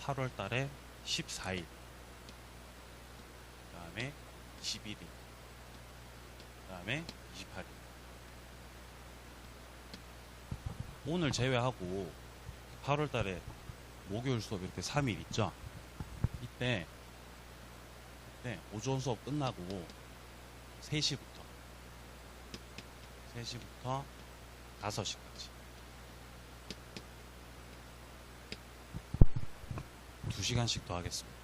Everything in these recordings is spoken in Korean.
8월 달에 14일, 그 다음에 21일, 그 다음에 28일. 오늘 제외하고 8월 달에 목요일 수업 이렇게 3일 있죠? 이때 오전 수업 끝나고 3시부터 5시까지 2시간씩 더 하겠습니다.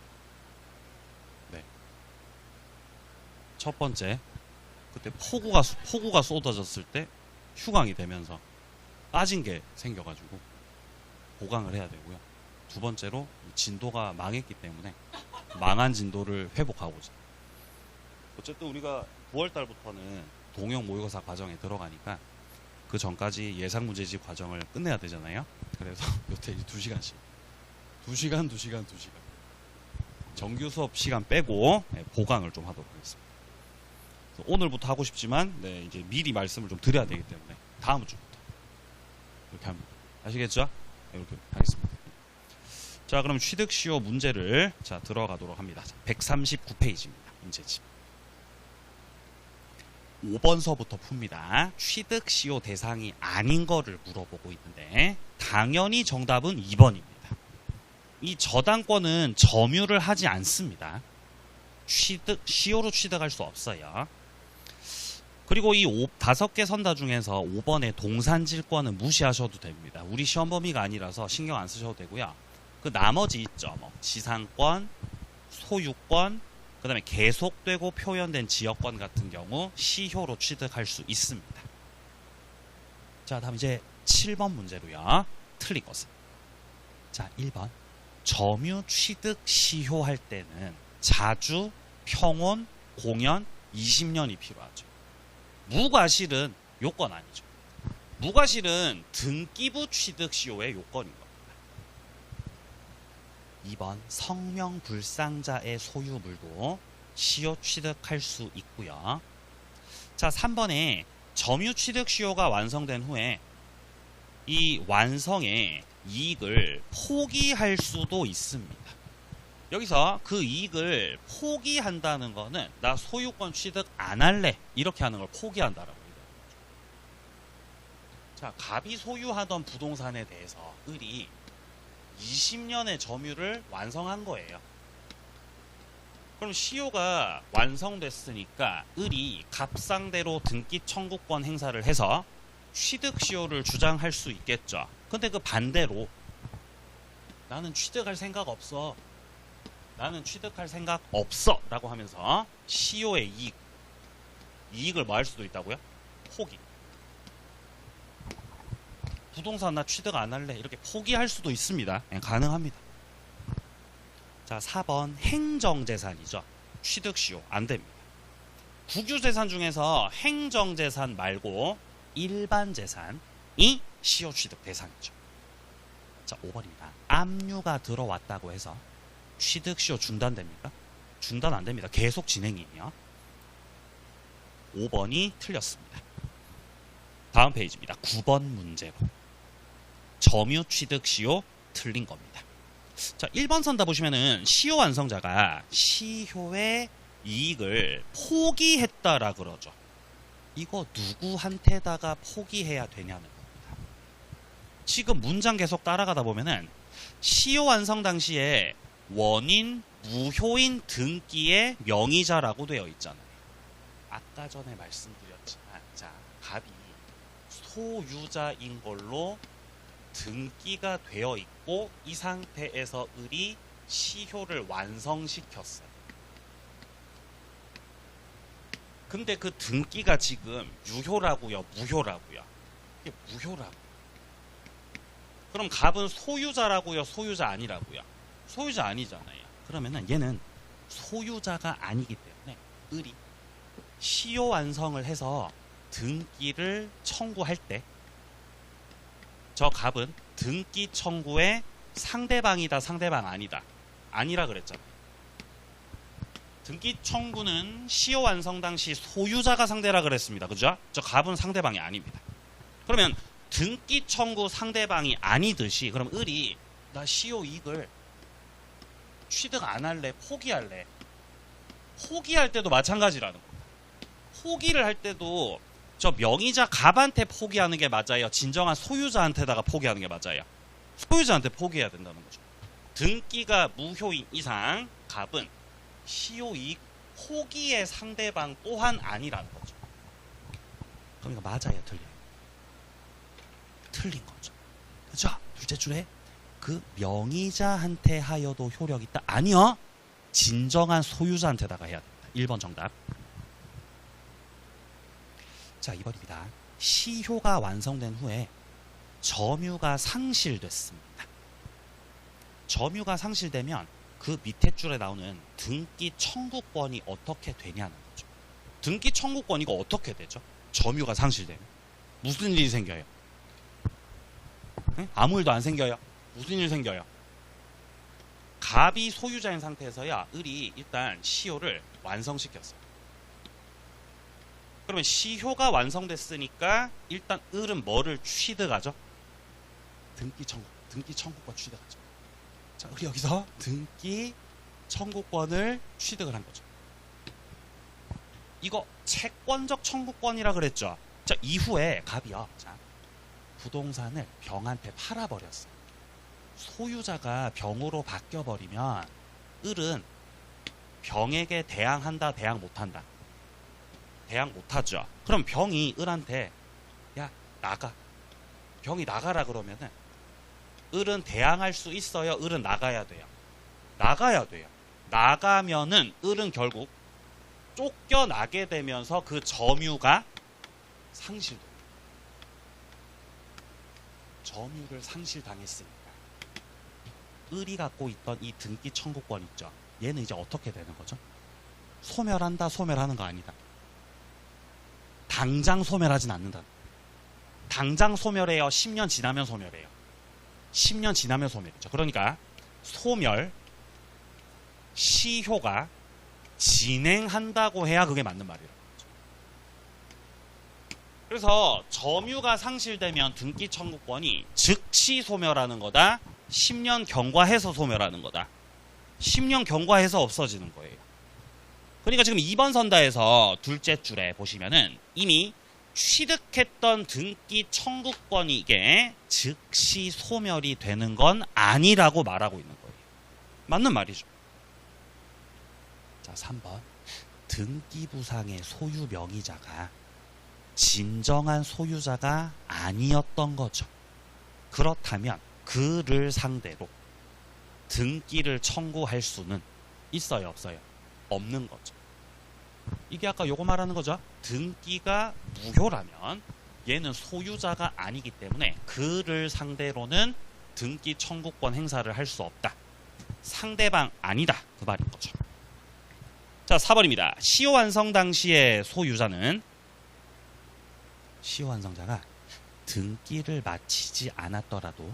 네. 첫 번째, 그때 폭우가 쏟아졌을 때 휴강이 되면서 빠진 게 생겨가지고 보강을 해야 되고요. 두 번째로 진도가 망했기 때문에 망한 진도를 회복하고자. 어쨌든 우리가 9월 달부터는 동형 모의고사 과정에 들어가니까 그 전까지 예상 문제집 과정을 끝내야 되잖아요. 그래서 요때 2시간씩 2시간 정규 수업 시간 빼고 보강을 좀 하도록 하겠습니다. 오늘부터 하고 싶지만 이제 미리 말씀을 좀 드려야 되기 때문에 다음 주부터 이렇게 합니다. 아시겠죠? 이렇게 하겠습니다. 자, 그럼 취득시효 문제를 들어가도록 합니다. 139페이지입니다. 문제집 5번서부터 풉니다. 취득시효 대상이 아닌 거를 물어보고 있는데 당연히 정답은 2번입니다. 이 저당권은 점유를 하지 않습니다. 시효로 취득할 수 없어요. 그리고 이 5개 선다 중에서 5번의 동산질권은 무시하셔도 됩니다. 우리 시험 범위가 아니라서 신경 안 쓰셔도 되고요. 그 나머지 있죠. 지상권, 소유권, 그 다음에 계속되고 표현된 지역권 같은 경우 시효로 취득할 수 있습니다. 자, 다음 이제 7번 문제로요. 틀린 것은. 자, 1번. 점유 취득 시효할 때는 자주, 평온, 공연, 20년이 필요하죠. 무과실은 요건 아니죠. 무과실은 등기부 취득 시효의 요건인 겁니다. 2번 성명불상자의 소유물도 시효 취득할 수 있고요. 자, 3번에 점유 취득 시효가 완성된 후에 이 완성의 이익을 포기할 수도 있습니다. 여기서 그 이익을 포기한다는 거는 나 소유권 취득 안 할래 이렇게 하는 걸 포기한다라고 얘기합니다. 자, 갑이 소유하던 부동산에 대해서 을이 20년의 점유를 완성한 거예요. 그럼 시효가 완성됐으니까 을이 갑 상대로 등기 청구권 행사를 해서 취득 시효를 주장할 수 있겠죠. 근데 그 반대로 나는 취득할 생각 없어. 나는 취득할 생각 없어 라고 하면서 시효의 이익을 뭐 할 수도 있다고요? 포기. 부동산 나 취득 안 할래 이렇게 포기할 수도 있습니다. 가능합니다. 자, 4번 행정재산이죠. 취득시효 안 됩니다. 국유재산 중에서 행정재산 말고 일반재산이 시효 취득 대상이죠. 자, 5번입니다. 압류가 들어왔다고 해서 취득시효 중단됩니까? 중단 안 됩니다. 계속 진행이며 5번이 틀렸습니다. 다음 페이지입니다. 9번 문제로 점유 취득 시효 틀린 겁니다. 자, 1번 선다 보시면은 시효 완성자가 시효의 이익을 포기했다라 그러죠. 이거 누구한테다가 포기해야 되냐는 겁니다. 지금 문장 계속 따라가다 보면은 시효 완성 당시에 원인 무효인 등기의 명의자라고 되어 있잖아요. 아까 전에 말씀드렸지만, 자, 갑이 소유자인 걸로 등기가 되어 있고 이 상태에서 을이 시효를 완성시켰어요. 근데 그 등기가 지금 유효라고요, 무효라고요? 이게 무효라고. 그럼 갑은 소유자라고요, 소유자 아니라고요? 소유자 아니잖아요. 그러면은 얘는 소유자가 아니기 때문에 을이 시효 완성을 해서 등기를 청구할 때 저 갑은 등기 청구의 상대방이다, 상대방 아니다. 아니라 그랬잖아요. 등기 청구는 시효 완성 당시 소유자가 상대라 그랬습니다. 그죠? 저 갑은 상대방이 아닙니다. 그러면 등기 청구 상대방이 아니듯이 그럼 을이 나 시효 이익을 취득 안 할래? 포기할래? 포기할 때도 마찬가지라는 겁니다. 포기를 할 때도 저 명의자 갑한테 포기하는 게 맞아요? 진정한 소유자한테다가 포기하는 게 맞아요? 소유자한테 포기해야 된다는 거죠. 등기가 무효인 이상 갑은 시효이익 포기의 상대방 또한 아니라는 거죠. 그럼 이거 맞아요? 틀려요? 틀린 거죠. 그죠? 둘째 줄에 그 명의자한테 하여도 효력이 있다. 아니요. 진정한 소유자한테다가 해야 됩니다. 1번 정답. 자, 2번입니다. 시효가 완성된 후에 점유가 상실됐습니다. 점유가 상실되면 그 밑에 줄에 나오는 등기 청구권이 어떻게 되냐는 거죠. 등기 청구권 이거 어떻게 되죠? 점유가 상실되면 무슨 일이 생겨요? 네? 아무 일도 안 생겨요. 무슨 일 생겨요? 갑이 소유자인 상태에서야 을이 일단 시효를 완성시켰어요. 그러면 시효가 완성됐으니까 일단 을은 뭐를 취득하죠? 등기 청구권 취득하죠. 자, 우리 여기서 등기 청구권을 취득을 한 거죠. 이거 채권적 청구권이라 그랬죠. 자, 이후에 갑이요. 자, 부동산을 병한테 팔아버렸어요. 소유자가 병으로 바뀌어버리면 을은 병에게 대항한다, 대항 못한다? 대항 못하죠. 그럼 병이 을한테 야, 나가. 병이 나가라 그러면은 을은 대항할 수 있어요? 을은 나가야 돼요? 나가야 돼요. 나가면은 을은 결국 쫓겨나게 되면서 그 점유가 상실돼요. 점유를 상실당했으니까 을이 갖고 있던 이 등기 청구권 있죠. 얘는 이제 어떻게 되는 거죠? 소멸한다, 소멸하는 거 아니다. 당장 소멸하진 않는다. 당장 소멸해요? 10년 지나면 소멸해요? 10년 지나면 소멸이죠. 그러니까 소멸 시효가 진행한다고 해야 그게 맞는 말이라고 하죠. 그래서 점유가 상실되면 등기 청구권이 즉시 소멸하는 거다. 10년 경과해서 소멸하는 거다. 10년 경과해서 없어지는 거예요. 그러니까 지금 2번 선다에서 둘째 줄에 보시면은 이미 취득했던 등기 청구권이 이게 즉시 소멸이 되는 건 아니라고 말하고 있는 거예요. 맞는 말이죠. 자, 3번. 등기부상의 소유 명의자가 진정한 소유자가 아니었던 거죠. 그렇다면 그를 상대로 등기를 청구할 수는 있어요, 없어요? 없는 거죠. 이게 아까 요거 말하는 거죠. 등기가 무효라면 얘는 소유자가 아니기 때문에 그를 상대로는 등기 청구권 행사를 할 수 없다. 상대방 아니다. 그 말인 거죠. 자, 4번입니다. 시효 완성 당시의 소유자는 시효 완성자가 등기를 마치지 않았더라도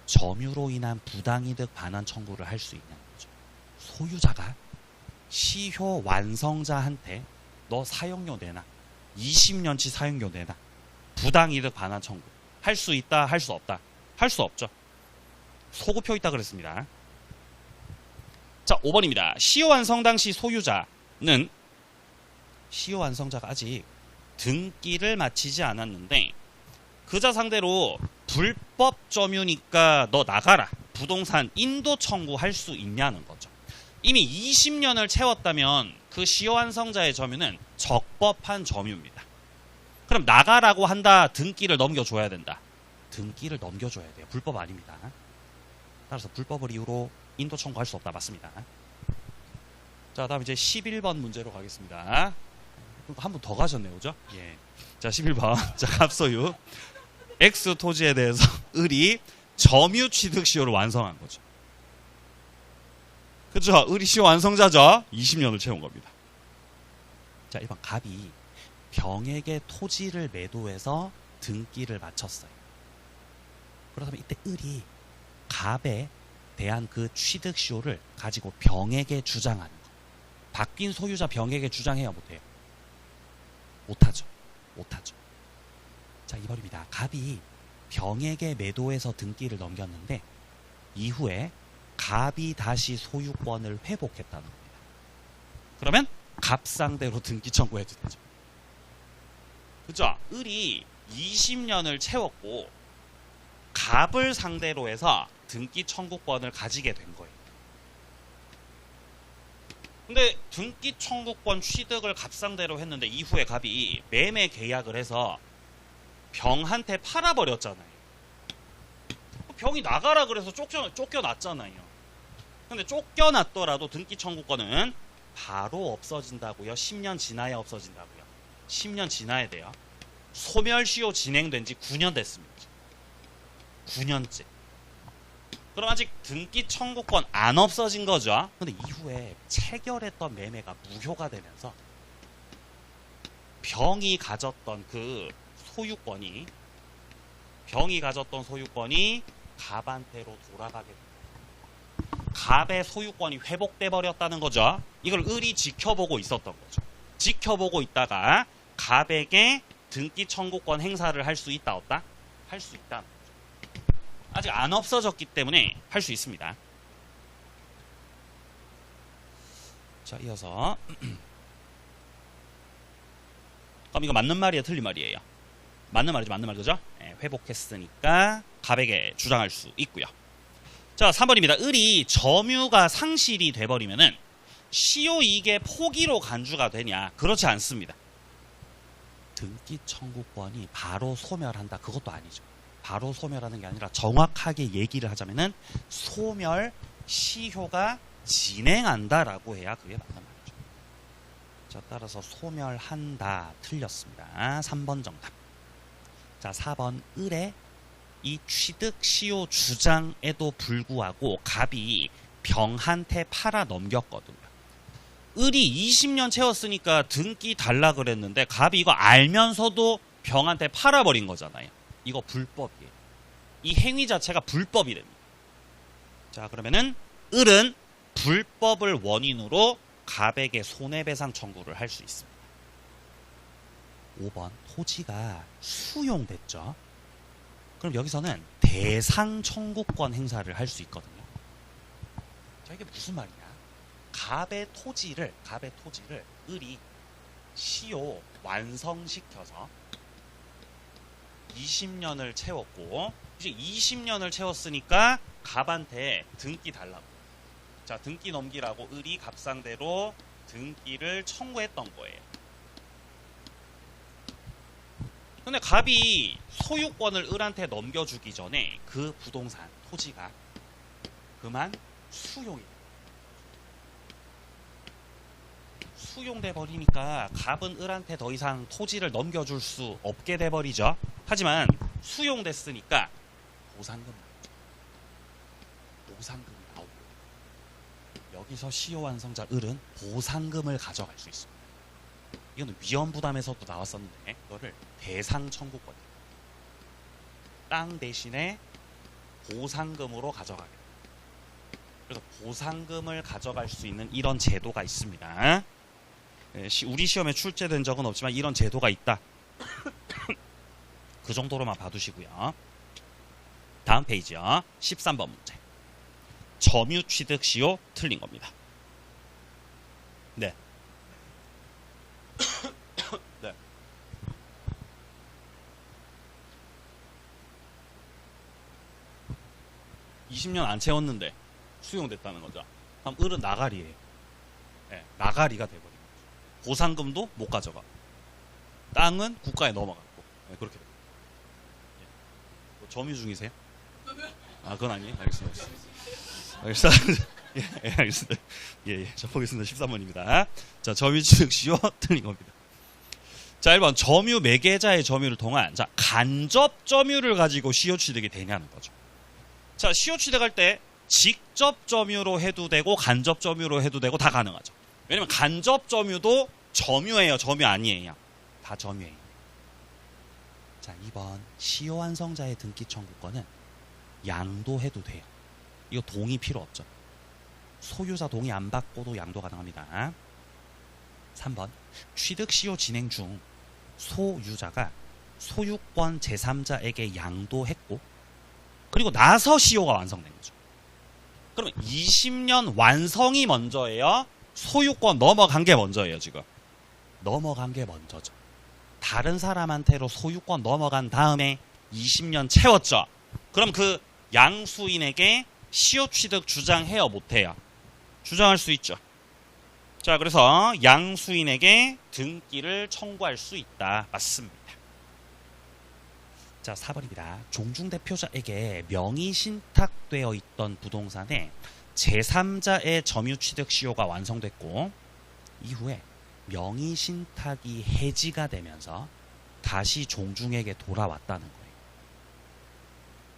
점유로 인한 부당이득 반환 청구를 할 수 있는 거죠. 소유자가 시효 완성자한테 너 사용료 내놔. 20년치 사용료 내놔. 부당이득 반환 청구. 할 수 있다, 할 수 없다. 할 수 없죠. 소급표 있다 그랬습니다. 자, 5번입니다. 시효 완성 당시 소유자는 시효 완성자가 아직 등기를 마치지 않았는데 그자 상대로 불법 점유니까 너 나가라. 부동산 인도 청구할 수 있냐는 거죠. 이미 20년을 채웠다면 그 시효 완성자의 점유는 적법한 점유입니다. 그럼 나가라고 한다. 등기를 넘겨줘야 된다. 등기를 넘겨줘야 돼요. 불법 아닙니다. 따라서 불법을 이유로 인도 청구할 수 없다. 맞습니다. 자, 다음 이제 11번 문제로 가겠습니다. 한 분 더 가셨네요. 그죠? 예. 자, 11번. 자, 갑소유. X 토지에 대해서 을이 점유 취득 시효를 완성한 거죠. 그죠? 을이 시효 완성자죠? 20년을 채운 겁니다. 자, 1번 갑이 병에게 토지를 매도해서 등기를 마쳤어요. 그렇다면 이때 을이 갑에 대한 그 취득 시효를 가지고 병에게 주장하는 거. 바뀐 소유자 병에게 주장해야 못해요? 못하죠. 못하죠. 자, 2번입니다. 갑이 병에게 매도해서 등기를 넘겼는데 이후에 갑이 다시 소유권을 회복했다는 겁니다. 그러면 갑 상대로 등기 청구해도 되죠. 그죠? 을이 20년을 채웠고 갑을 상대로 해서 등기 청구권을 가지게 된 거예요. 근데 등기 청구권 취득을 갑 상대로 했는데 이후에 갑이 매매 계약을 해서 병한테 팔아버렸잖아요. 병이 나가라 그래서 쫓겨났잖아요. 근데 쫓겨났더라도 등기 청구권은 바로 없어진다고요? 10년 지나야 없어진다고요? 10년 지나야 돼요. 소멸시효 진행된 지 9년 됐습니다. 9년째. 그럼 아직 등기 청구권 안 없어진 거죠. 근데 이후에 체결했던 매매가 무효가 되면서 병이 가졌던 그 소유권이 갑한테로 돌아가게 됩니다. 갑의 소유권이 회복돼 버렸다는 거죠. 이걸 을이 지켜보고 있었던 거죠. 지켜보고 있다가 갑에게 등기 청구권 행사를 할 수 있다 없다? 할 수 있다. 아직 안 없어졌기 때문에 할 수 있습니다. 자, 이어서 그럼 이거 맞는 말이에요, 틀린 말이에요? 맞는 말이죠, 맞는 말 그죠? 네, 회복했으니까 갑에게 주장할 수 있고요. 자, 3번입니다. 을이 점유가 상실이 돼버리면은 시효이익의 포기로 간주가 되냐? 그렇지 않습니다. 등기 청구권이 바로 소멸한다. 그것도 아니죠. 바로 소멸하는 게 아니라 정확하게 얘기를 하자면은 소멸 시효가 진행한다라고 해야 그게 맞는 말이죠. 자, 따라서 소멸한다 틀렸습니다. 3번 정답. 자, 4번 을의 이 취득 시효 주장에도 불구하고 갑이 병한테 팔아 넘겼거든요. 을이 20년 채웠으니까 등기 달라 그랬는데 갑이 이거 알면서도 병한테 팔아버린 거잖아요. 이거 불법이에요. 이 행위 자체가 불법이 됩니다. 자, 그러면은 을은 불법을 원인으로 갑에게 손해배상 청구를 할 수 있습니다. 5번 토지가 수용됐죠. 그럼 여기서는 대상 청구권 행사를 할 수 있거든요. 자, 이게 무슨 말이냐? 갑의 토지를 을이 시효 완성시켜서 20년을 채웠고 이제 20년을 채웠으니까 갑한테 등기 달라고. 자, 등기 넘기라고 을이 갑 상대로 등기를 청구했던 거예요. 근데 갑이 소유권을 을한테 넘겨주기 전에 그 부동산, 토지가 그만 수용돼 버리니까 갑은 을한테 더 이상 토지를 넘겨줄 수 없게 돼 버리죠. 하지만 수용됐으니까 보상금이 나오고 여기서 시효 완성자 을은 보상금을 가져갈 수 있습니다. 이거는 위험부담에서도 나왔었는데 이거를 대상 청구권, 땅 대신에 보상금으로 가져가게 됩니다. 그래서 보상금을 가져갈 수 있는 이런 제도가 있습니다. 우리 시험에 출제된 적은 없지만 이런 제도가 있다. 그 정도로만 봐두시고요. 다음 페이지요. 13번 문제. 점유 취득 시효 틀린 겁니다. 네. 네. (20년) 안 채웠는데 수용됐다는 거죠. 그럼 을은 나가리예요. 네, 나가리가 돼버립니다. 보상금도 못 가져가. 땅은 국가에 넘어갔고. 네, 그렇게 됩니다. 예. 뭐 점유 중이세요? 아, 그건 아니에요. 알겠습니다. 예, 알겠습니다. 예, 자, 보겠습니다. 13번입니다. 자, 점유 취득 시효 틀린 겁니다. 자, 1번 점유 매개자의 점유를 통한 자, 간접 점유를 가지고 시효 취득이 되냐는 거죠. 자, 시효 취득할 때 직접 점유로 해도 되고 간접 점유로 해도 되고 다 가능하죠. 왜냐면 간접 점유도 점유예요, 점유 아니에요. 다 점유예요. 자, 2번 시효 완성자의 등기 청구권은 양도해도 돼요. 이거 동의 필요 없죠. 소유자 동의 안 받고도 양도 가능합니다. 3번 취득 시효 진행 중 소유자가 소유권 제3자에게 양도했고 그리고 나서 시효가 완성된 거죠. 그러면 20년 완성이 먼저예요? 소유권 넘어간 게 먼저예요, 지금? 넘어간 게 먼저죠. 다른 사람한테로 소유권 넘어간 다음에 20년 채웠죠. 그럼 그 양수인에게 시효 취득 주장해요, 못해요? 주장할 수 있죠. 자, 그래서 양수인에게 등기를 청구할 수 있다. 맞습니다. 자, 4번입니다. 종중대표자에게 명의 신탁되어 있던 부동산에 제3자의 점유 취득 시효가 완성됐고 이후에 명의 신탁이 해지가 되면서 다시 종중에게 돌아왔다는 거예요.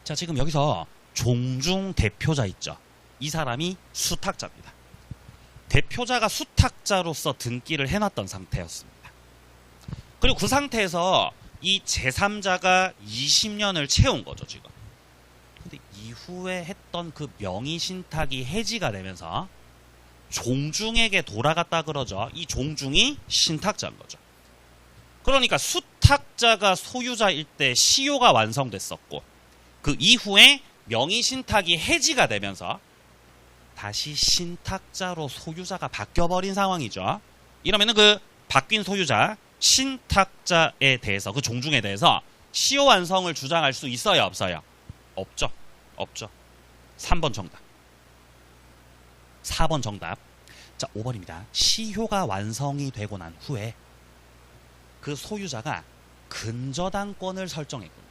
자, 지금 여기서 종중대표자 있죠. 이 사람이 수탁자입니다. 대표자가 수탁자로서 등기를 해놨던 상태였습니다. 그리고 그 상태에서 이 제3자가 20년을 채운 거죠, 지금. 근데 이후에 했던 그 명의 신탁이 해지가 되면서 종중에게 돌아갔다 그러죠. 이 종중이 신탁자인 거죠. 그러니까 수탁자가 소유자일 때 시효가 완성됐었고 그 이후에 명의 신탁이 해지가 되면서 다시 신탁자로 소유자가 바뀌어버린 상황이죠. 이러면은 그 바뀐 소유자 신탁자에 대해서 그 종중에 대해서 시효 완성을 주장할 수 있어요, 없어요? 없죠. 없죠. 3번 정답. 4번 정답. 자, 5번입니다. 시효가 완성이 되고 난 후에 그 소유자가 근저당권을 설정했군요.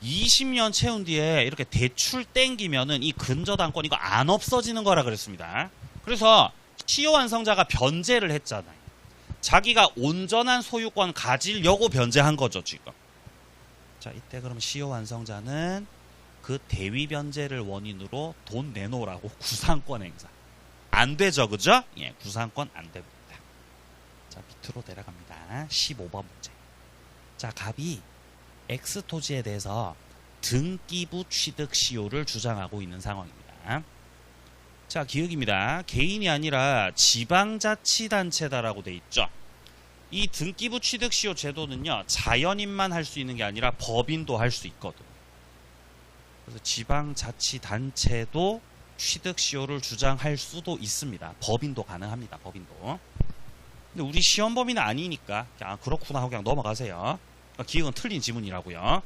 20년 채운 뒤에 이렇게 대출 땡기면은 이 근저당권 이거 안 없어지는 거라 그랬습니다. 그래서 시효 완성자가 변제를 했잖아요. 자기가 온전한 소유권 가지려고 변제한 거죠, 지금. 자, 이때 그럼 시효 완성자는 그 대위 변제를 원인으로 돈 내놓으라고 구상권 행사. 안 되죠, 그죠? 예, 구상권 안 됩니다. 자, 밑으로 내려갑니다. 15번 문제. 자, 갑이 X토지에 대해서 등기부 취득 시효를 주장하고 있는 상황입니다. 자, 기억입니다. 개인이 아니라 지방자치단체다라고 돼 있죠. 이 등기부 취득 시효 제도는요, 자연인만 할 수 있는 게 아니라 법인도 할 수 있거든요. 그래서 지방자치단체도 취득 시효를 주장할 수도 있습니다. 법인도 가능합니다. 법인도. 근데 우리 시험 범위는 아니니까 그냥 그렇구나 하고 그냥 넘어가세요. 기억은 틀린 지문이라고요.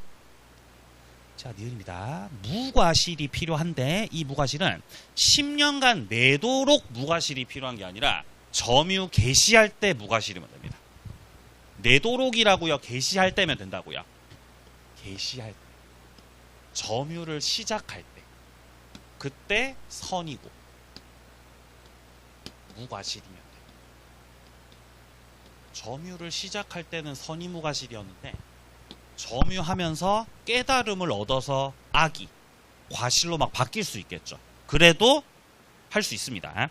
자, 니은입니다. 무과실이 필요한데 이 무과실은 10년간 내도록 무과실이 필요한 게 아니라 점유 개시할 때 무과실이면 됩니다. 내도록이라고요? 개시할 때면 된다고요? 개시할 때. 점유를 시작할 때. 그때 선이고 무과실이면 돼요. 점유를 시작할 때는 선이 무과실이었는데 점유하면서 깨달음을 얻어서 악이 과실로 막 바뀔 수 있겠죠. 그래도 할 수 있습니다.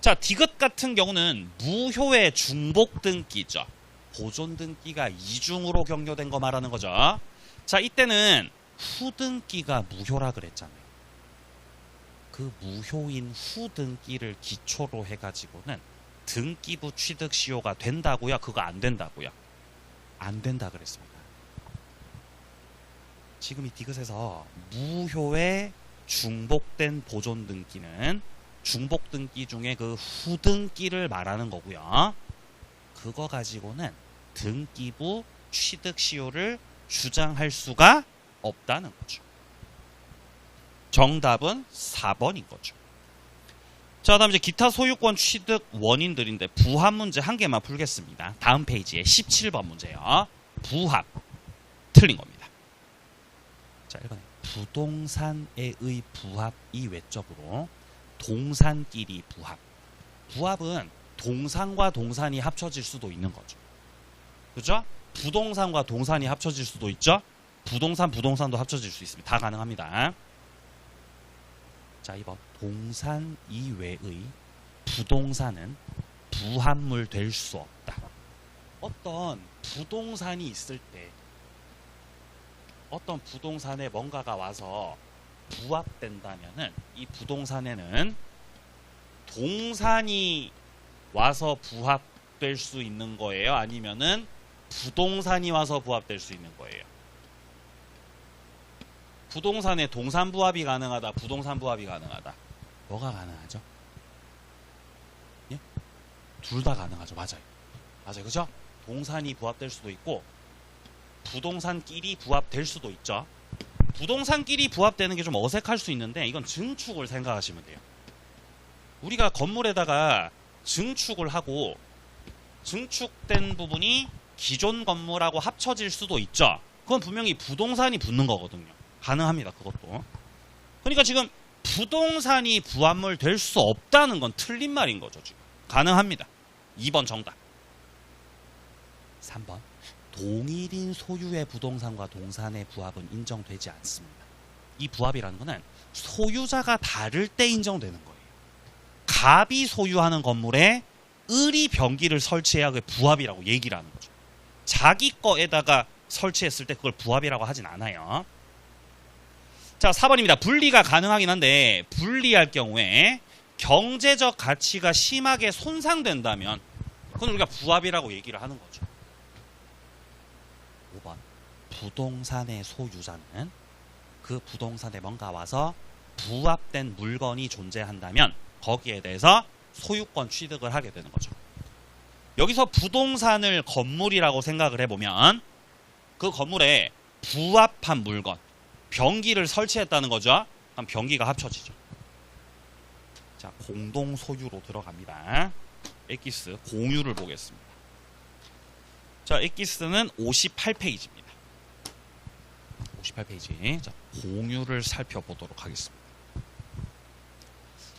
자, 디귿 같은 경우는 무효의 중복 등기죠. 보존 등기가 이중으로 경료된 거 말하는 거죠. 자, 이때는 후등기가 무효라 그랬잖아요. 그 무효인 후등기를 기초로 해가지고는 등기부 취득 시효가 된다고요? 그거 안 된다고요? 안 된다 그랬습니다. 지금 이 디귿에서 무효의 중복된 보존 등기는 중복 등기 중에 그 후등기를 말하는 거고요. 그거 가지고는 등기부 취득 시효를 주장할 수가 없다는 거죠. 정답은 4번인 거죠. 자, 다음 이제 기타 소유권 취득 원인들인데 부합 문제 한 개만 풀겠습니다. 다음 페이지에 17번 문제요. 부합. 틀린 겁니다. 자, 1번에 부동산의 부합이 외적으로 동산끼리 부합. 부합은 동산과 동산이 합쳐질 수도 있는 거죠. 그죠? 부동산과 동산이 합쳐질 수도 있죠? 부동산도 합쳐질 수 있습니다. 다 가능합니다. 자, 2번. 동산 이외의 부동산은 부합물 될 수 없다. 어떤 부동산이 있을 때 어떤 부동산에 뭔가가 와서 부합된다면은 이 부동산에는 동산이 와서 부합될 수 있는 거예요? 아니면은 부동산이 와서 부합될 수 있는 거예요? 부동산의 동산 부합이 가능하다, 부동산 부합이 가능하다. 뭐가 가능하죠? 예? 둘 다 가능하죠. 맞아요. 맞아요. 그죠? 동산이 부합될 수도 있고 부동산끼리 부합될 수도 있죠. 부동산끼리 부합되는 게 좀 어색할 수 있는데 이건 증축을 생각하시면 돼요. 우리가 건물에다가 증축을 하고 증축된 부분이 기존 건물하고 합쳐질 수도 있죠. 그건 분명히 부동산이 붙는 거거든요. 가능합니다. 그것도. 그러니까 지금 부동산이 부합물 될 수 없다는 건 틀린 말인 거죠. 지금. 가능합니다. 2번 정답. 3번. 동일인 소유의 부동산과 동산의 부합은 인정되지 않습니다. 이 부합이라는 거는 소유자가 다를 때 인정되는 거예요. 갑이 소유하는 건물에 을이 변기를 설치해야 그게 부합이라고 얘기를 하는 거죠. 자기 거에다가 설치했을 때 그걸 부합이라고 하진 않아요. 자, 4번입니다. 분리가 가능하긴 한데 분리할 경우에 경제적 가치가 심하게 손상된다면 그건 우리가 부합이라고 얘기를 하는 거죠. 5번. 부동산의 소유자는 그 부동산에 뭔가 와서 부합된 물건이 존재한다면 거기에 대해서 소유권 취득을 하게 되는 거죠. 여기서 부동산을 건물이라고 생각을 해보면 그 건물에 부합한 물건, 변기를 설치했다는 거죠. 그럼 변기가 합쳐지죠. 자, 공동 소유로 들어갑니다. 엑기스 공유를 보겠습니다. 자, 엑기스는 58페이지입니다. 58페이지. 자, 공유를 살펴보도록 하겠습니다.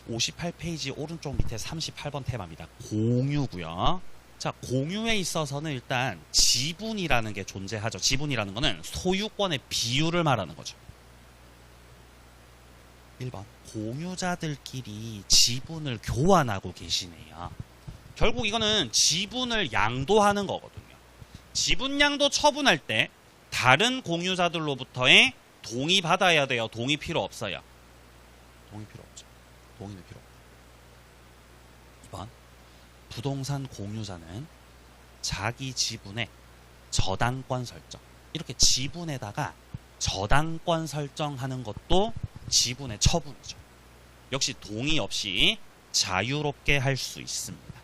58페이지 오른쪽 밑에 38번 테마입니다. 공유고요. 자, 공유에 있어서는 일단 지분이라는 게 존재하죠. 지분이라는 거는 소유권의 비율을 말하는 거죠. 1번. 공유자들끼리 지분을 교환하고 계시네요. 결국 이거는 지분을 양도하는 거거든요. 지분 양도 처분할 때 다른 공유자들로부터의 동의 받아야 돼요. 동의 필요 없어요. 동의 필요 없죠. 동의는 필요 없다. 2번. 부동산 공유자는 자기 지분의 저당권 설정. 이렇게 지분에다가 저당권 설정하는 것도 지분의 처분이죠. 역시 동의 없이 자유롭게 할 수 있습니다.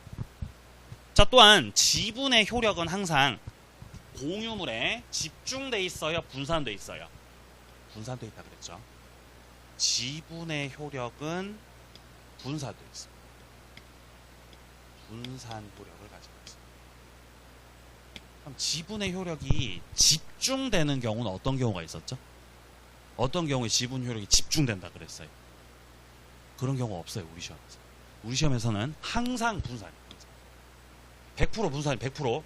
자, 또한 지분의 효력은 항상 공유물에 집중돼 있어요? 분산돼 있어요? 분산돼 있다 그랬죠. 지분의 효력은 분산돼 있습니다. 분산 효력을 가지고 있습니다. 그럼 지분의 효력이 집중되는 경우는 어떤 경우가 있었죠? 어떤 경우에 지분 효력이 집중된다 그랬어요? 그런 경우 없어요. 우리 시험에서. 우리 시험에서는 항상 분산이에요. 100% 분산이 100%.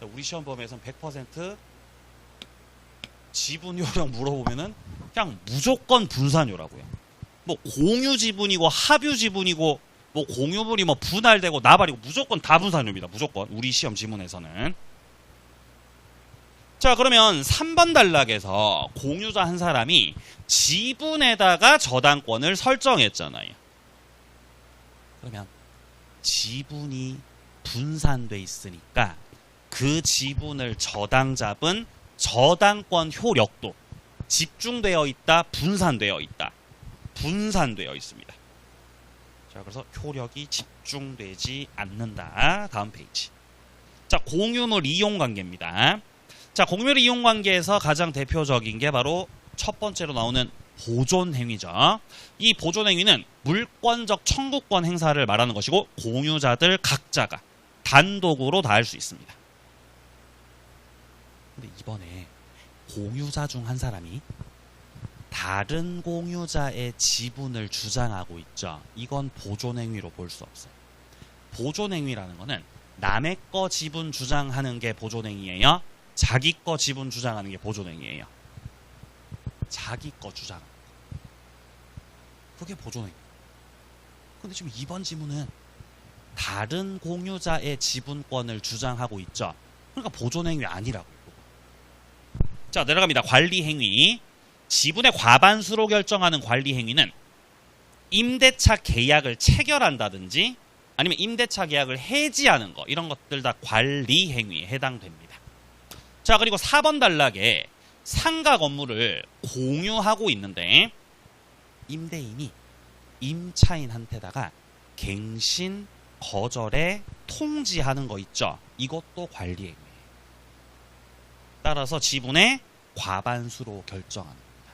자, 우리 시험 범위에서는 100% 지분 효력 물어보면은 그냥 무조건 분산효라고요. 뭐 공유 지분이고 합유 지분이고 뭐 공유물이 뭐 분할되고 나발이고 무조건 다 분산효입니다. 무조건 우리 시험 지문에서는. 자, 그러면 3번 단락에서 공유자 한 사람이 지분에다가 저당권을 설정했잖아요. 그러면 지분이 분산돼 있으니까 그 지분을 저당 잡은 저당권 효력도 집중되어 있다, 분산되어 있다. 분산되어 있습니다. 자, 그래서 효력이 집중되지 않는다. 다음 페이지. 자, 공유물 이용 관계입니다. 자, 공유물 이용 관계에서 가장 대표적인 게 바로 첫 번째로 나오는 보존 행위죠. 이 보존 행위는 물권적 청구권 행사를 말하는 것이고 공유자들 각자가 단독으로 다 할 수 있습니다. 근데 이번에 공유자 중 한 사람이 다른 공유자의 지분을 주장하고 있죠. 이건 보존행위로 볼 수 없어요. 보존행위라는 거는 남의 거 지분 주장하는 게 보존행위예요. 자기 거 지분 주장하는 게 보존행위예요. 자기 거 주장하는 거. 그게 보존행위. 근데 지금 이번 지문은 다른 공유자의 지분권을 주장하고 있죠. 그러니까 보존행위 아니라고요. 자, 내려갑니다. 관리행위. 지분의 과반수로 결정하는 관리행위는 임대차 계약을 체결한다든지 아니면 임대차 계약을 해지하는 거, 이런 것들 다 관리행위에 해당됩니다. 자, 그리고 4번 단락에 상가 건물을 공유하고 있는데 임대인이 임차인한테다가 갱신 거절에 통지하는 거 있죠. 이것도 관리행위예요. 따라서 지분의 과반수로 결정하는 겁니다.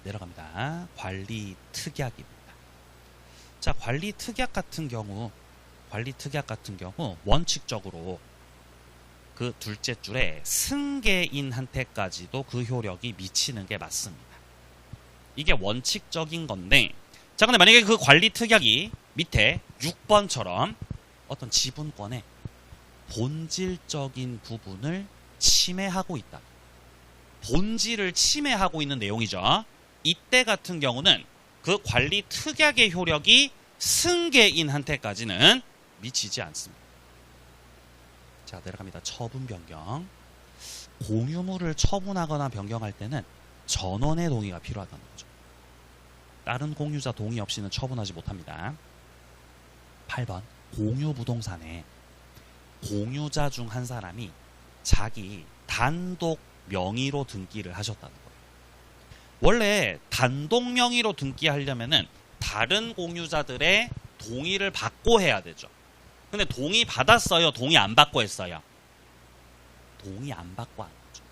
내려갑니다. 관리특약입니다. 자, 관리특약 같은 경우 원칙적으로 그 둘째 줄에 승계인한테까지도 그 효력이 미치는 게 맞습니다. 이게 원칙적인 건데, 자, 근데 만약에 그 관리특약이 밑에 6번처럼 어떤 지분권의 본질적인 부분을 침해하고 있다. 본질을 침해하고 있는 내용이죠. 이때 같은 경우는 그 관리특약의 효력이 승계인한테까지는 미치지 않습니다. 자, 내려갑니다. 처분 변경. 공유물을 처분하거나 변경할 때는 전원의 동의가 필요하다는 거죠. 다른 공유자 동의 없이는 처분하지 못합니다. 8번. 공유 부동산에 공유자 중 한 사람이 자기 단독 명의로 등기를 하셨다는 거예요. 원래 단독 명의로 등기하려면은 다른 공유자들의 동의를 받고 해야 되죠. 근데 동의 받았어요? 동의 안 받고 했어요? 동의 안 받고 한 거죠.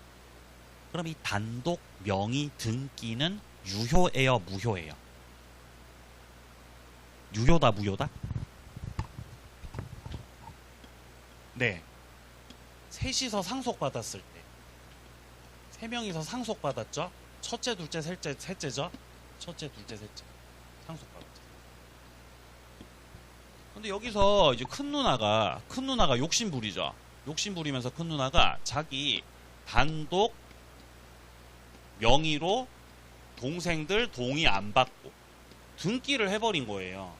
그럼 이 단독 명의 등기는 유효예요? 무효예요? 유효다? 무효다? 네. 셋이서 상속받았을 때. 세 명이서 상속받았죠? 첫째, 둘째, 셋째죠? 첫째, 둘째, 셋째. 상속받았죠. 근데 여기서 이제 큰 누나가 욕심부리죠. 욕심부리면서 큰 누나가 자기 단독 명의로 동생들 동의 안 받고 등기를 해버린 거예요.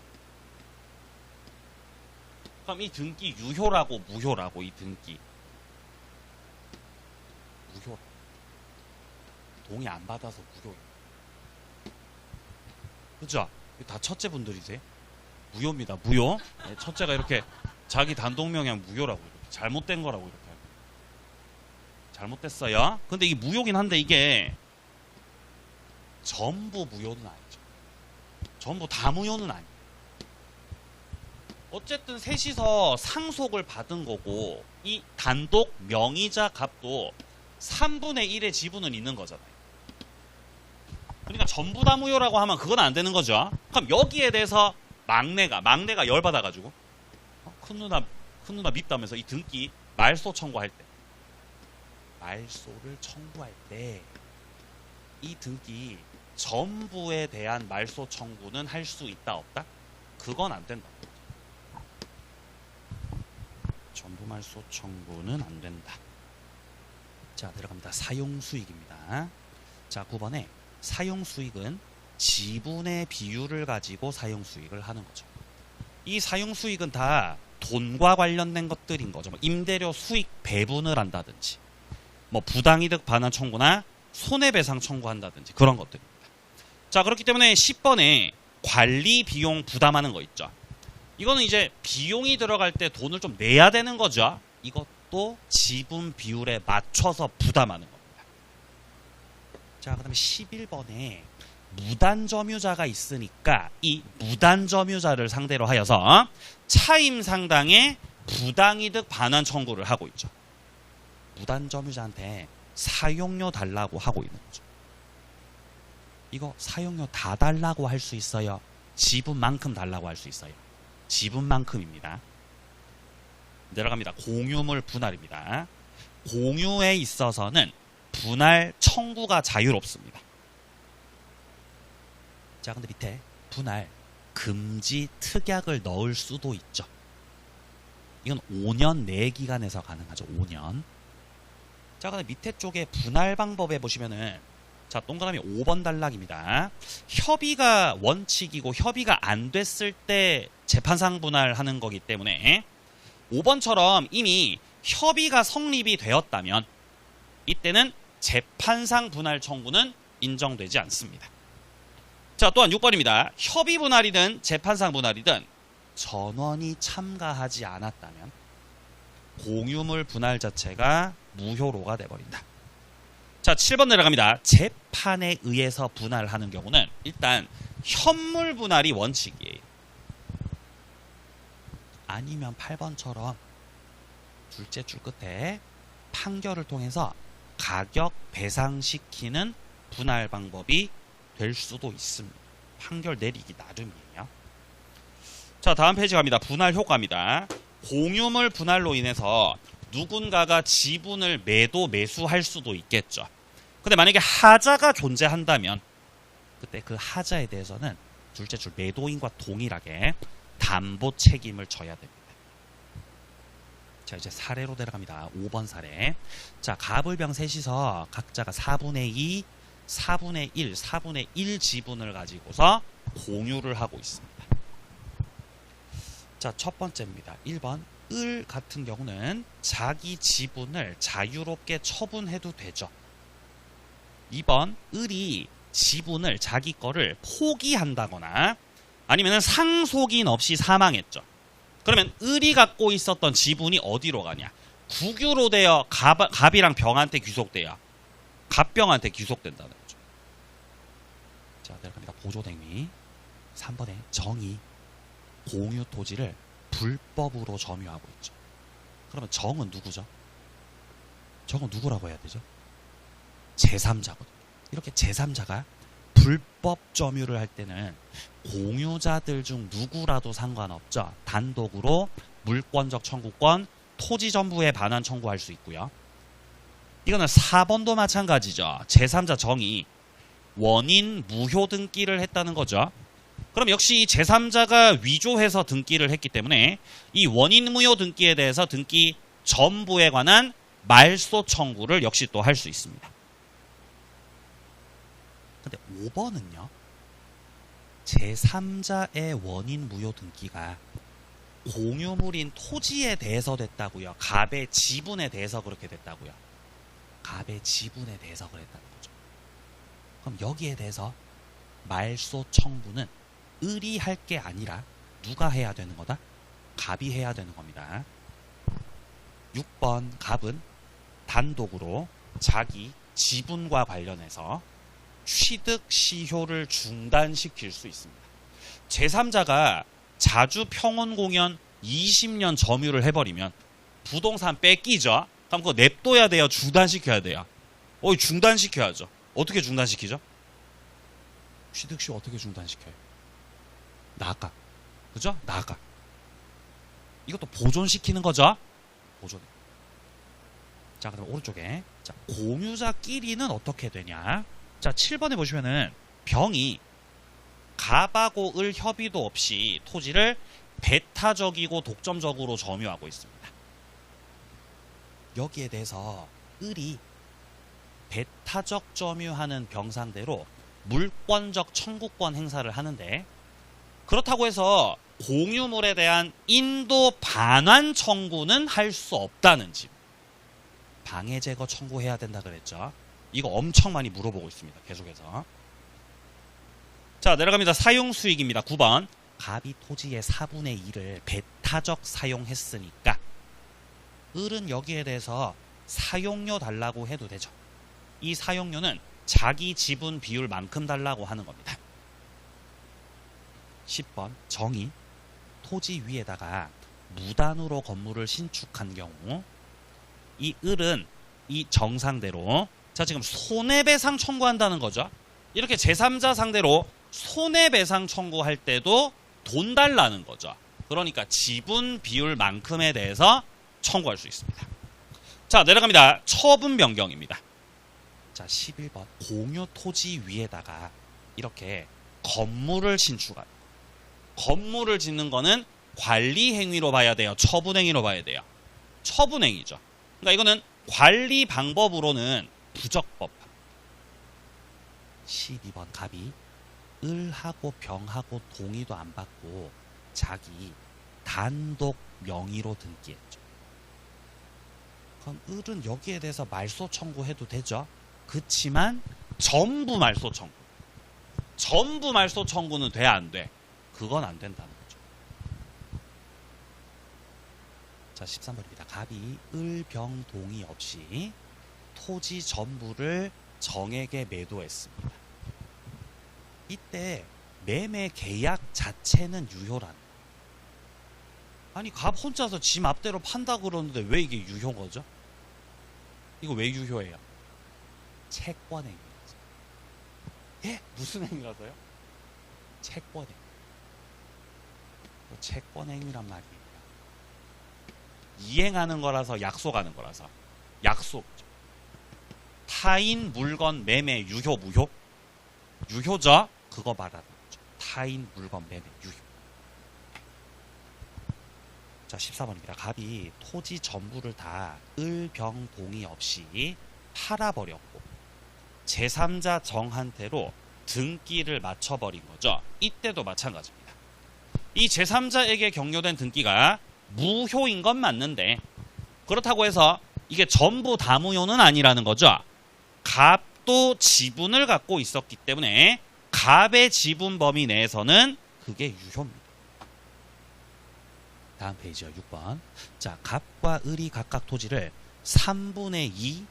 그럼 이 등기 유효라고 무효라고? 이 등기 무효. 동의 안 받아서 무효예요. 그죠? 다 첫째 분들이세요? 무효입니다. 무효. 네, 첫째가 이렇게 자기 단독명의 무효라고 이렇게 잘못된 거라고 이렇게 하고. 잘못됐어요. 근데 이게 무효긴 한데 이게 전부 무효는 아니죠. 전부 다 무효는 아니에요. 어쨌든 셋이서 상속을 받은 거고 이 단독 명의자 값도 3분의 1의 지분은 있는 거잖아요. 그러니까 전부 다 무효라고 하면 그건 안 되는 거죠. 그럼 여기에 대해서 막내가 열받아가지고 큰 누나 밉다면서 이 등기 말소 청구할 때 말소를 청구할 때 이 등기 전부에 대한 말소 청구는 할 수 있다 없다? 그건 안 된다. 전부 말소 청구는 안 된다. 자, 들어갑니다. 사용수익입니다. 자, 9번에 사용수익은 지분의 비율을 가지고 사용수익을 하는 거죠. 이 사용수익은 다 돈과 관련된 것들인 거죠. 뭐 임대료 수익 배분을 한다든지 뭐 부당이득 반환 청구나 손해배상 청구한다든지 그런 것들입니다. 자, 그렇기 때문에 10번에 관리 비용 부담하는 거 있죠. 이거는 이제 비용이 들어갈 때 돈을 좀 내야 되는 거죠. 이것도 지분 비율에 맞춰서 부담하는 겁니다. 자, 그 다음에 11번에 무단점유자가 있으니까 이 무단점유자를 상대로 하여서 차임 상당의 부당이득 반환 청구를 하고 있죠. 무단점유자한테 사용료 달라고 하고 있는 거죠. 이거 사용료 다 달라고 할 수 있어요? 지분만큼 달라고 할 수 있어요? 지분만큼입니다. 내려갑니다. 공유물 분할입니다. 공유에 있어서는 분할 청구가 자유롭습니다. 자, 근데 밑에 분할 금지 특약을 넣을 수도 있죠. 이건 5년 내 기간에서 가능하죠. 5년. 자, 근데 밑에 쪽에 분할 방법에 보시면은 자, 동그라미 5번 단락입니다. 협의가 원칙이고 협의가 안 됐을 때 재판상 분할하는 거기 때문에 5번처럼 이미 협의가 성립이 되었다면 이때는 재판상 분할 청구는 인정되지 않습니다. 자, 또한 6번입니다. 협의 분할이든 재판상 분할이든 전원이 참가하지 않았다면 공유물 분할 자체가 무효로가 돼버린다. 자, 7번 내려갑니다. 재판에 의해서 분할하는 경우는 일단 현물 분할이 원칙이에요. 아니면 8번처럼 둘째 줄 끝에 판결을 통해서 가격 배상시키는 분할 방법이 될 수도 있습니다. 판결 내리기 나름이에요. 자, 다음 페이지 갑니다. 분할 효과입니다. 공유물 분할로 인해서 누군가가 지분을 매수할 수도 있겠죠. 근데 만약에 하자가 존재한다면 그때 그 하자에 대해서는 둘째 줄 매도인과 동일하게 담보 책임을 져야 됩니다. 자, 이제 사례로 내려갑니다. 5번 사례. 자, 갑을병 셋이서 각자가 4분의 2, 4분의 1, 4분의 1 지분을 가지고서 공유를 하고 있습니다. 자, 첫 번째입니다. 1번. 을 같은 경우는 자기 지분을 자유롭게 처분해도 되죠. 2번. 을이 지분을 자기 거를 포기한다거나 아니면 상속인 없이 사망했죠. 그러면 을이 갖고 있었던 지분이 어디로 가냐? 국유로 되어 갑이랑 병한테 귀속돼요. 갑병한테 귀속된다는 거죠. 자, 내려갑니다. 보조댕미. 3번에 정의. 공유 토지를 불법으로 점유하고 있죠. 그러면 정은 누구죠? 정은 누구라고 해야 되죠? 제3자거든요. 이렇게 제3자가 불법 점유를 할 때는 공유자들 중 누구라도 상관없죠. 단독으로 물권적 청구권, 토지 전부에 반환 청구할 수 있고요. 이거는 4번도 마찬가지죠. 제3자 정의, 원인 무효 등기를 했다는 거죠. 그럼 역시 제3자가 위조해서 등기를 했기 때문에 이 원인 무효 등기에 대해서 등기 전부에 관한 말소 청구를 역시 또 할 수 있습니다. 근데 5번은요. 제3자의 원인 무효 등기가 공유물인 토지에 대해서 됐다고요. 갑의 지분에 대해서 그렇게 됐다고요. 갑의 지분에 대해서 그랬다는 거죠. 그럼 여기에 대해서 말소 청구는 을이 할 게 아니라 누가 해야 되는 거다? 갑이 해야 되는 겁니다. 6번 갑은 단독으로 자기 지분과 관련해서 취득 시효를 중단시킬 수 있습니다. 제3자가 자주 평온 공연 20년 점유를 해버리면 부동산 뺏기죠. 그럼 그거 냅둬야 돼요? 중단시켜야 돼요? 중단시켜야죠. 어떻게 중단시키죠? 취득 시효 어떻게 중단시켜요? 나가. 그죠? 나가. 이것도 보존시키는 거죠? 보존. 자, 그다음 오른쪽에. 자, 공유자끼리는 어떻게 되냐? 자, 7번에 보시면은 병이 갑하고 을 협의도 없이 토지를 배타적이고 독점적으로 점유하고 있습니다. 여기에 대해서 을이 배타적 점유하는 병상대로 물권적 청구권 행사를 하는데 그렇다고 해서 공유물에 대한 인도 반환 청구는 할 수 없다는 집. 방해 제거 청구해야 된다 그랬죠. 이거 엄청 많이 물어보고 있습니다. 계속해서. 자, 내려갑니다. 사용 수익입니다. 9번. 갑이 토지의 4분의 1을 배타적 사용했으니까 을은 여기에 대해서 사용료 달라고 해도 되죠. 이 사용료는 자기 지분 비율만큼 달라고 하는 겁니다. 10번. 정의. 토지 위에다가 무단으로 건물을 신축한 경우 이 을은 이 정상대로 자, 지금 손해배상 청구한다는 거죠. 이렇게 제3자 상대로 손해배상 청구할 때도 돈 달라는 거죠. 그러니까 지분 비율만큼에 대해서 청구할 수 있습니다. 자, 내려갑니다. 처분 변경입니다. 자, 11번. 공유 토지 위에다가 이렇게 건물을 신축합니다. 건물을 짓는 거는 관리 행위로 봐야 돼요? 처분 행위로 봐야 돼요? 처분 행위죠. 그러니까 이거는 관리 방법으로는 부적법. 12번. 갑이 을하고 병하고 동의도 안 받고 자기 단독 명의로 등기했죠. 그럼 을은 여기에 대해서 말소 청구해도 되죠. 그치만 전부 말소 청구. 전부 말소 청구는 돼, 안 돼? 그건 안 된다는 거죠. 자, 13번입니다. 갑이 을, 병 동의 없이 토지 전부를 정에게 매도했습니다. 이때 매매 계약 자체는 유효란. 아니 갑 혼자서 지 맘대로 판다 그러는데 왜 이게 유효인 거죠? 이거 왜 유효해요? 채권행위라서. 예? 무슨 행위라서요? 채권행위. 채권행위란 말이에요. 이행하는 거라서 약속하는 거라서. 약속죠. 타인 물건 매매 유효 무효? 유효죠? 그거 말하는 거죠. 타인 물건 매매 유효. 자 14번입니다. 갑이 토지 전부를 다 을병 동의 없이 팔아버렸고 제3자 정한테로 등기를 맞춰버린 거죠. 이때도 마찬가지입니다. 이 제3자에게 경료된 등기가 무효인 건 맞는데 그렇다고 해서 이게 전부 다 무효는 아니라는 거죠. 갑도 지분을 갖고 있었기 때문에 갑의 지분 범위 내에서는 그게 유효입니다. 다음 페이지요. 6번. 자, 갑과 을이 각각 토지를 3분의 2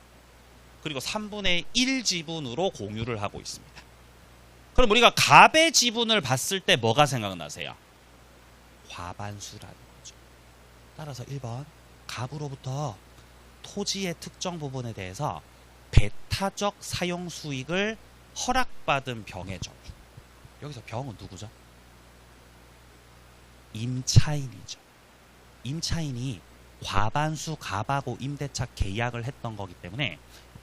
그리고 3분의 1 지분으로 공유를 하고 있습니다. 그럼 우리가 갑의 지분을 봤을 때 뭐가 생각나세요? 과반수라는 거죠. 따라서 1번. 갑으로부터 토지의 특정 부분에 대해서 배타적 사용 수익을 허락받은 병의 점유. 여기서 병은 누구죠? 임차인이죠. 임차인이 과반수 갑하고 임대차 계약을 했던 거기 때문에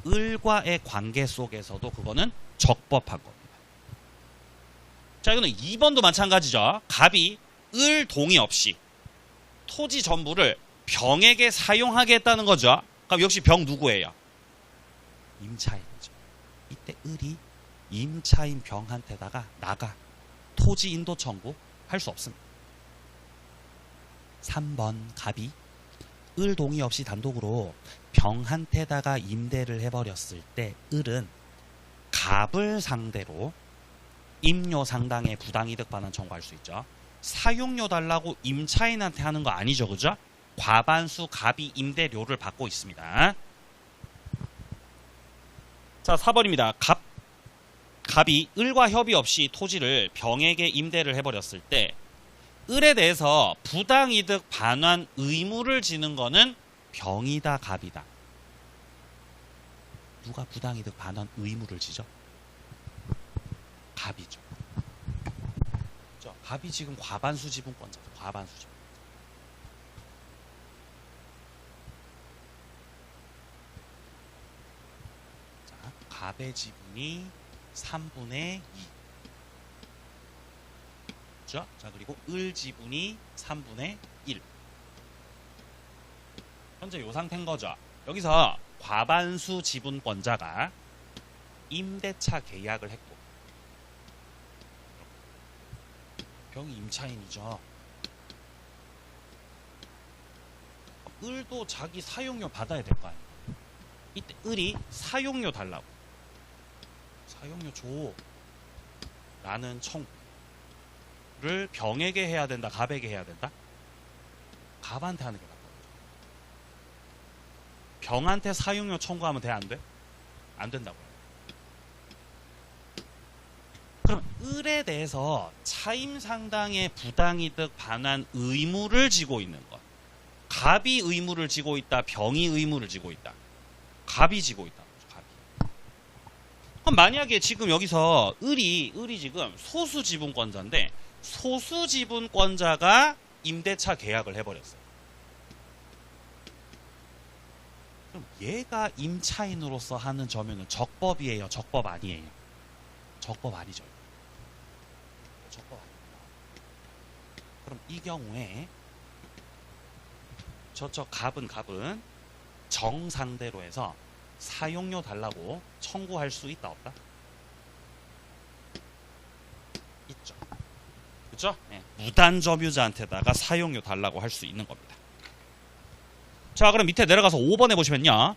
을과의 관계 속에서도 그거는 적법한 겁니다. 자, 이거는 2번도 마찬가지죠. 갑이 을 동의 없이 토지 전부를 병에게 사용하겠다는 거죠. 그럼 역시 병 누구예요? 임차인이죠. 이때 을이 임차인 병한테다가 나가 토지 인도 청구 할 수 없습니다. 3번 갑이 을 동의 없이 단독으로 병한테다가 임대를 해버렸을 때 을은 갑을 상대로 임료 상당의 부당이득 반환 청구할 수 있죠. 사용료 달라고 임차인한테 하는 거 아니죠, 그죠? 과반수 갑이 임대료를 받고 있습니다. 자, 4번입니다. 갑이 을과 협의 없이 토지를 병에게 임대를 해버렸을 때 을에 대해서 부당이득 반환 의무를 지는 거는 병이다, 갑이다. 누가 부당이득 반환 의무를 지죠? 갑이죠. 갑이 지금 과반수 지분권자죠. 과반수 지분. 자, 갑의 지분이 3분의 2. 자, 그리고 을 지분이 3분의 1. 현재 요 상태인 거죠. 여기서 과반수 지분권자가 임대차 계약을 했고 병이 임차인이죠. 을도 자기 사용료 받아야 될 거 아니에요. 이때 을이 사용료 달라고. 사용료 줘. 라는 청구를 병에게 해야 된다, 갑에게 해야 된다? 갑한테 하는 게 낫다. 병한테 사용료 청구하면 돼, 안 돼? 안 된다고요. 그럼 을에 대해서 차임 상당의 부당이득 반환 의무를 지고 있는 것. 갑이 의무를 지고 있다, 병이 의무를 지고 있다. 갑이 지고 있다. 갑이. 그럼 만약에 지금 여기서 을이 지금 소수 지분권자인데 소수 지분권자가 임대차 계약을 해버렸어요. 그럼 얘가 임차인으로서 하는 점유는 적법이에요, 적법 아니에요? 적법 아니죠. 적법 아닙니다. 그럼 이 경우에 저쪽 갑은 정상대로 해서 사용료 달라고 청구할 수 있다, 없다? 있죠. 그렇죠? 네. 무단점유자한테다가 사용료 달라고 할 수 있는 겁니다. 자, 그럼 밑에 내려가서 5번에 보시면요.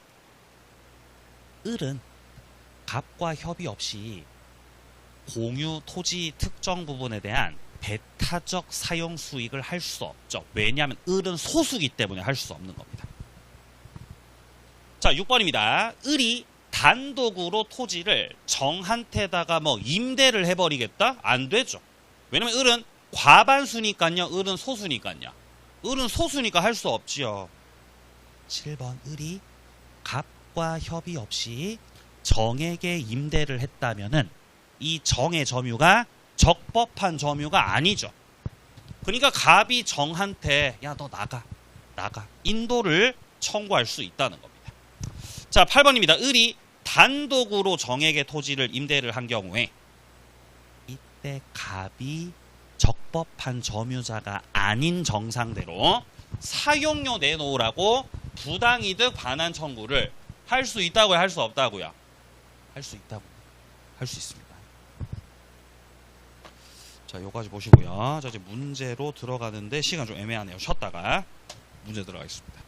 을은 갑과 협의 없이 공유 토지 특정 부분에 대한 배타적 사용 수익을 할 수 없죠. 왜냐하면 을은 소수기 때문에 할 수 없는 겁니다. 자, 6번입니다. 을이 단독으로 토지를 정한테다가 뭐 임대를 해버리겠다? 안 되죠. 왜냐면 을은 과반수니까요. 을은 소수니까요. 을은 소수니까 할 수 없지요. 7번 을이 갑과 협의 없이 정에게 임대를 했다면은 이 정의 점유가 적법한 점유가 아니죠. 그러니까 갑이 정한테 야 너 나가 인도를 청구할 수 있다는 겁니다. 자 8번입니다. 을이 단독으로 정에게 토지를 임대를 한 경우에 이때 갑이 적법한 점유자가 아닌 정상대로 사용료 내놓으라고 부당이득 반환 청구를 할 수 있다고요? 할 수 없다고요? 할 수 있다고. 할 수 있습니다. 자, 요까지 보시고요. 자, 이제 문제로 들어가는데 시간 좀 애매하네요. 쉬었다가 문제 들어가겠습니다.